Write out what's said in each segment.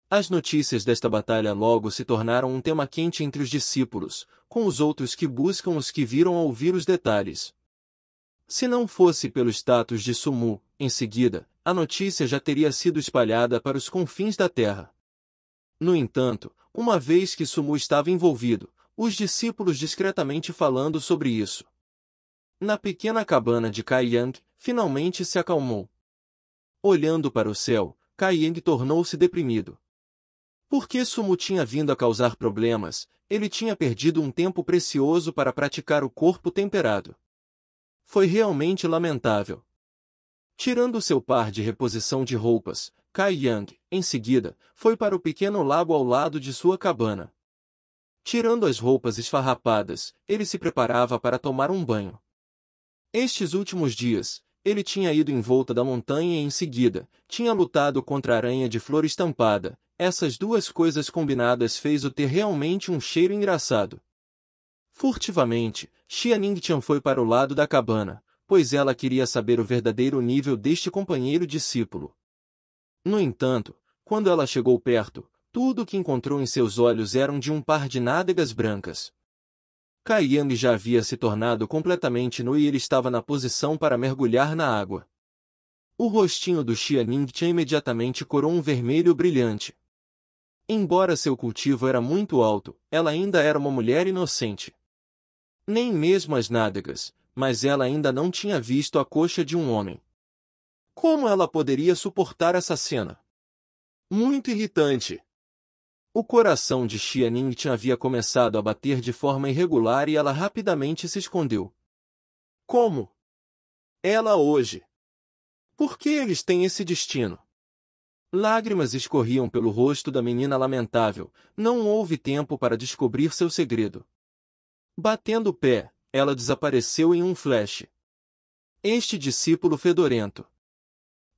As notícias desta batalha logo se tornaram um tema quente entre os discípulos, com os outros que buscam os que viram a ouvir os detalhes. Se não fosse pelo status de Sumu, em seguida, a notícia já teria sido espalhada para os confins da terra. No entanto, uma vez que Sumu estava envolvido, os discípulos discretamente falando sobre isso. Na pequena cabana de Kai Yang, finalmente se acalmou. Olhando para o céu, Kai Yang tornou-se deprimido. Porque Sumu tinha vindo a causar problemas, ele tinha perdido um tempo precioso para praticar o corpo temperado. Foi realmente lamentável. Tirando seu par de reposição de roupas, Kai Yang, em seguida, foi para o pequeno lago ao lado de sua cabana. Tirando as roupas esfarrapadas, ele se preparava para tomar um banho. Estes últimos dias, ele tinha ido em volta da montanha e em seguida, tinha lutado contra a aranha de flor estampada. Essas duas coisas combinadas fez-o ter realmente um cheiro engraçado. Furtivamente, Xia Ningtian foi para o lado da cabana, pois ela queria saber o verdadeiro nível deste companheiro discípulo. No entanto, quando ela chegou perto, tudo o que encontrou em seus olhos eram de um par de nádegas brancas. Kai Yang já havia se tornado completamente nu e ele estava na posição para mergulhar na água. O rostinho do Xia Ningtian imediatamente corou um vermelho brilhante. Embora seu cultivo era muito alto, ela ainda era uma mulher inocente. Nem mesmo as nádegas, mas ela ainda não tinha visto a coxa de um homem. Como ela poderia suportar essa cena? Muito irritante. O coração de Xia Ningtian havia começado a bater de forma irregular e ela rapidamente se escondeu. Como? Ela hoje. Por que eles têm esse destino? Lágrimas escorriam pelo rosto da menina lamentável, não houve tempo para descobrir seu segredo. Batendo o pé, ela desapareceu em um flash. Este discípulo fedorento.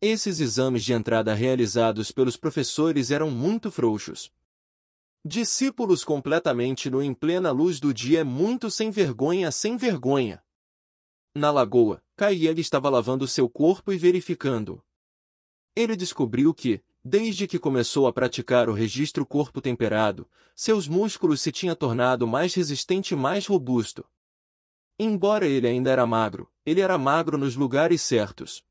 Esses exames de entrada realizados pelos professores eram muito frouxos. Discípulos completamente nu em plena luz do dia é muito sem vergonha, sem vergonha. Na lagoa, Kai Yang estava lavando seu corpo e verificando. Ele descobriu que, desde que começou a praticar o registro corpo temperado, seus músculos se tinham tornado mais resistente e mais robusto. Embora ele ainda era magro, ele era magro nos lugares certos.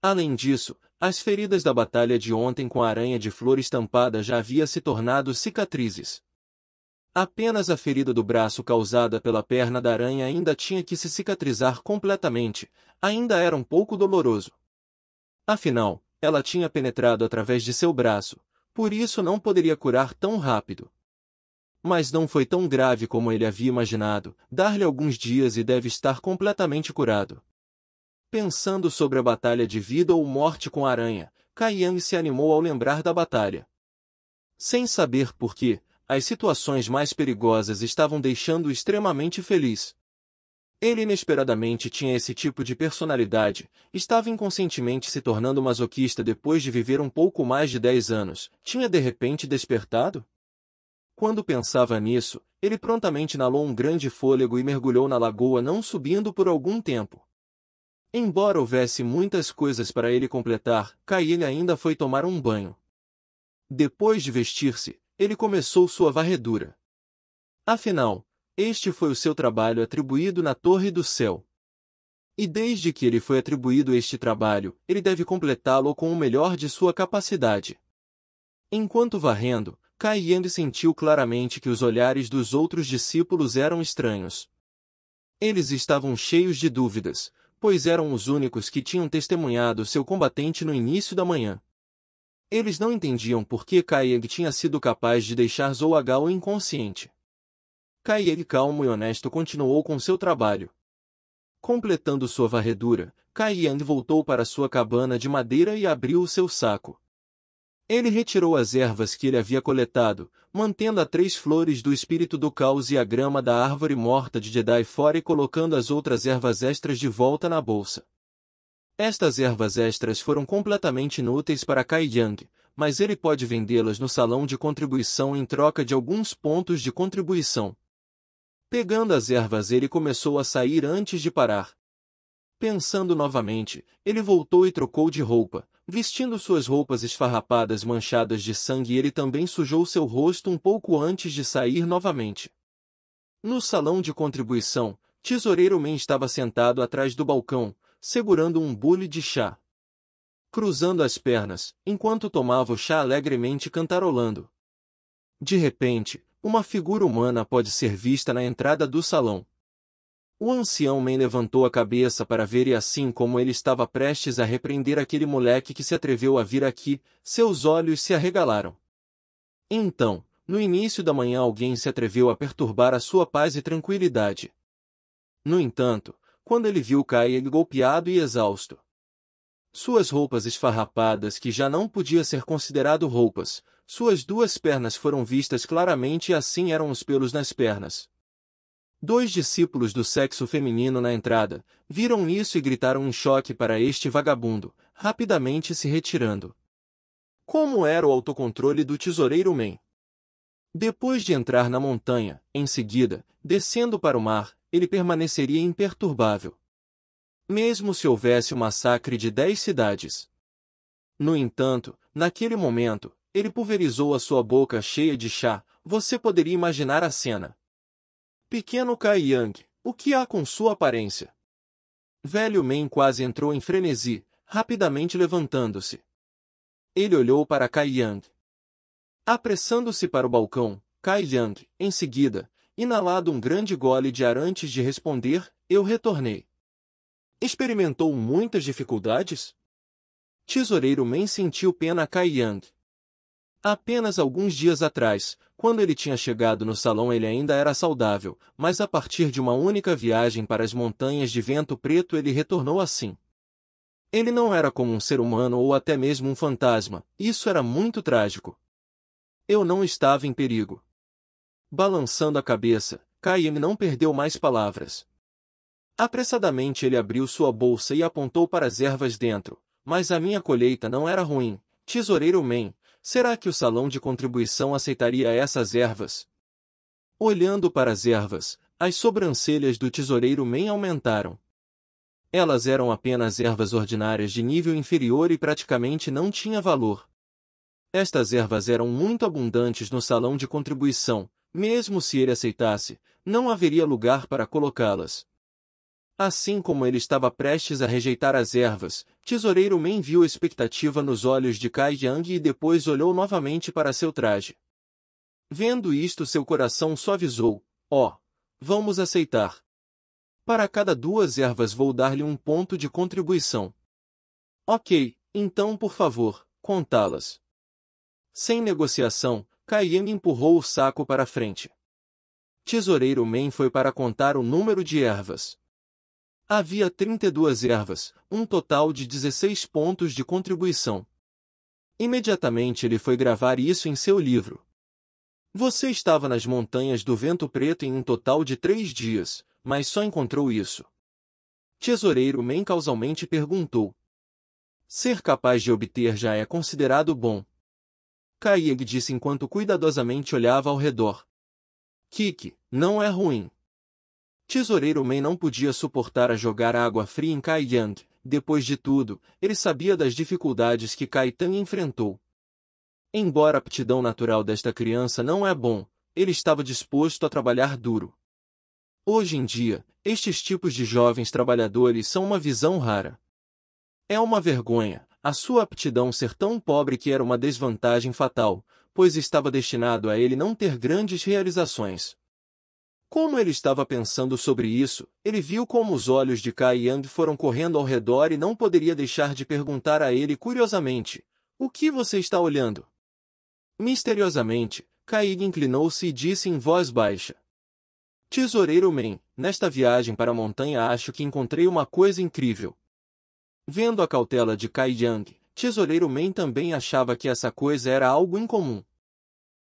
Além disso, as feridas da batalha de ontem com a aranha de flor estampada já havia se tornado cicatrizes. Apenas a ferida do braço causada pela perna da aranha ainda tinha que se cicatrizar completamente, ainda era um pouco doloroso. Afinal, ela tinha penetrado através de seu braço, por isso não poderia curar tão rápido. Mas não foi tão grave como ele havia imaginado, dar-lhe alguns dias e deve estar completamente curado. Pensando sobre a batalha de vida ou morte com a aranha, Kai Yang se animou ao lembrar da batalha. Sem saber por quê, as situações mais perigosas estavam deixando-o extremamente feliz. Ele inesperadamente tinha esse tipo de personalidade, estava inconscientemente se tornando masoquista depois de viver um pouco mais de 10 anos, tinha de repente despertado? Quando pensava nisso, ele prontamente inalou um grande fôlego e mergulhou na lagoa não subindo por algum tempo. Embora houvesse muitas coisas para ele completar, Kai Yang ainda foi tomar um banho. Depois de vestir-se, ele começou sua varredura. Afinal, este foi o seu trabalho atribuído na Torre do Céu. E desde que ele foi atribuído este trabalho, ele deve completá-lo com o melhor de sua capacidade. Enquanto varrendo, Kai Yang sentiu claramente que os olhares dos outros discípulos eram estranhos. Eles estavam cheios de dúvidas, pois eram os únicos que tinham testemunhado seu combatente no início da manhã. Eles não entendiam por que Kai Yang tinha sido capaz de deixar Zhou Agao inconsciente. Kai Yang calmo e honesto continuou com seu trabalho. Completando sua varredura, Kai Yang voltou para sua cabana de madeira e abriu o seu saco. Ele retirou as ervas que ele havia coletado, mantendo as 3 flores do espírito do caos e a grama da árvore morta de Jedi fora e colocando as outras ervas extras de volta na bolsa. Estas ervas extras foram completamente inúteis para Kai Yang, mas ele pode vendê-las no salão de contribuição em troca de alguns pontos de contribuição. Pegando as ervas, ele começou a sair antes de parar. Pensando novamente, ele voltou e trocou de roupa, vestindo suas roupas esfarrapadas manchadas de sangue. Ele também sujou seu rosto um pouco antes de sair novamente. No salão de contribuição, Tesoureiro Man estava sentado atrás do balcão, segurando um bule de chá, cruzando as pernas, enquanto tomava o chá alegremente cantarolando. De repente, uma figura humana pode ser vista na entrada do salão. O ancião Man levantou a cabeça para ver e assim como ele estava prestes a repreender aquele moleque que se atreveu a vir aqui, seus olhos se arregalaram. Então, no início da manhã alguém se atreveu a perturbar a sua paz e tranquilidade. No entanto, quando ele viu Caig golpeado e exausto, suas roupas esfarrapadas que já não podia ser considerado roupas, suas duas pernas foram vistas claramente e assim eram os pelos nas pernas. 2 discípulos do sexo feminino na entrada, viram isso e gritaram em choque para este vagabundo, rapidamente se retirando. Como era o autocontrole do Tesoureiro Man? Depois de entrar na montanha, em seguida, descendo para o mar, ele permaneceria imperturbável, mesmo se houvesse um massacre de 10 cidades. No entanto, naquele momento, ele pulverizou a sua boca cheia de chá. Você poderia imaginar a cena. Pequeno Kai Yang, o que há com sua aparência? Velho Man quase entrou em frenesi, rapidamente levantando-se. Ele olhou para Kai Yang. Apressando-se para o balcão, Kai Yang, em seguida, inalado um grande gole de ar antes de responder, eu retornei. Experimentou muitas dificuldades? Tesoureiro Man sentiu pena a Kai Yang. Apenas alguns dias atrás, quando ele tinha chegado no salão ele ainda era saudável, mas a partir de uma única viagem para as montanhas de Vento Preto ele retornou assim. Ele não era como um ser humano ou até mesmo um fantasma, isso era muito trágico. Eu não estava em perigo. Balançando a cabeça, Caim não perdeu mais palavras. Apressadamente ele abriu sua bolsa e apontou para as ervas dentro, mas a minha colheita não era ruim. Tesoureiro Man, será que o salão de contribuição aceitaria essas ervas? Olhando para as ervas, as sobrancelhas do Tesoureiro Man aumentaram. Elas eram apenas ervas ordinárias de nível inferior e praticamente não tinha valor. Estas ervas eram muito abundantes no salão de contribuição, mesmo se ele aceitasse, não haveria lugar para colocá-las. Assim como ele estava prestes a rejeitar as ervas, Tesoureiro Man viu expectativa nos olhos de Kai Yang e depois olhou novamente para seu traje. Vendo isto seu coração suavizou. Vamos aceitar. Para cada 2 ervas vou dar-lhe 1 ponto de contribuição. Ok, então por favor, contá-las. Sem negociação, Kai Yang empurrou o saco para frente. Tesoureiro Man foi para contar o número de ervas. Havia 32 ervas, um total de 16 pontos de contribuição. Imediatamente ele foi gravar isso em seu livro. Você estava nas montanhas do Vento Preto em um total de 3 dias, mas só encontrou isso. Tesoureiro Man causalmente perguntou. Ser capaz de obter já é considerado bom. Caig disse enquanto cuidadosamente olhava ao redor. Kiki, não é ruim. Tesoureiro Man não podia suportar a jogar água fria em Kai Yang. Depois de tudo, ele sabia das dificuldades que Kai Tan enfrentou. Embora a aptidão natural desta criança não é bom, ele estava disposto a trabalhar duro. Hoje em dia, estes tipos de jovens trabalhadores são uma visão rara. É uma vergonha, a sua aptidão ser tão pobre que era uma desvantagem fatal, pois estava destinado a ele não ter grandes realizações. Como ele estava pensando sobre isso, ele viu como os olhos de Kai Yang foram correndo ao redor e não poderia deixar de perguntar a ele curiosamente, o que você está olhando? Misteriosamente, Kai inclinou-se e disse em voz baixa. Tesoureiro Man, nesta viagem para a montanha acho que encontrei uma coisa incrível. Vendo a cautela de Kai Yang, Tesoureiro Man também achava que essa coisa era algo incomum.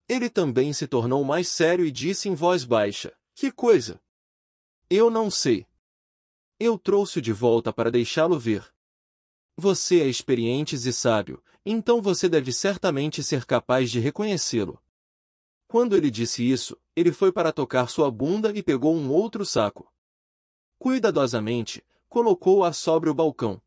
Ele também se tornou mais sério e disse em voz baixa, que coisa? Eu não sei. Eu trouxe-o de volta para deixá-lo ver. Você é experiente e sábio, então você deve certamente ser capaz de reconhecê-lo. Quando ele disse isso, ele foi para tocar sua bunda e pegou um outro saco. Cuidadosamente, colocou-a sobre o balcão.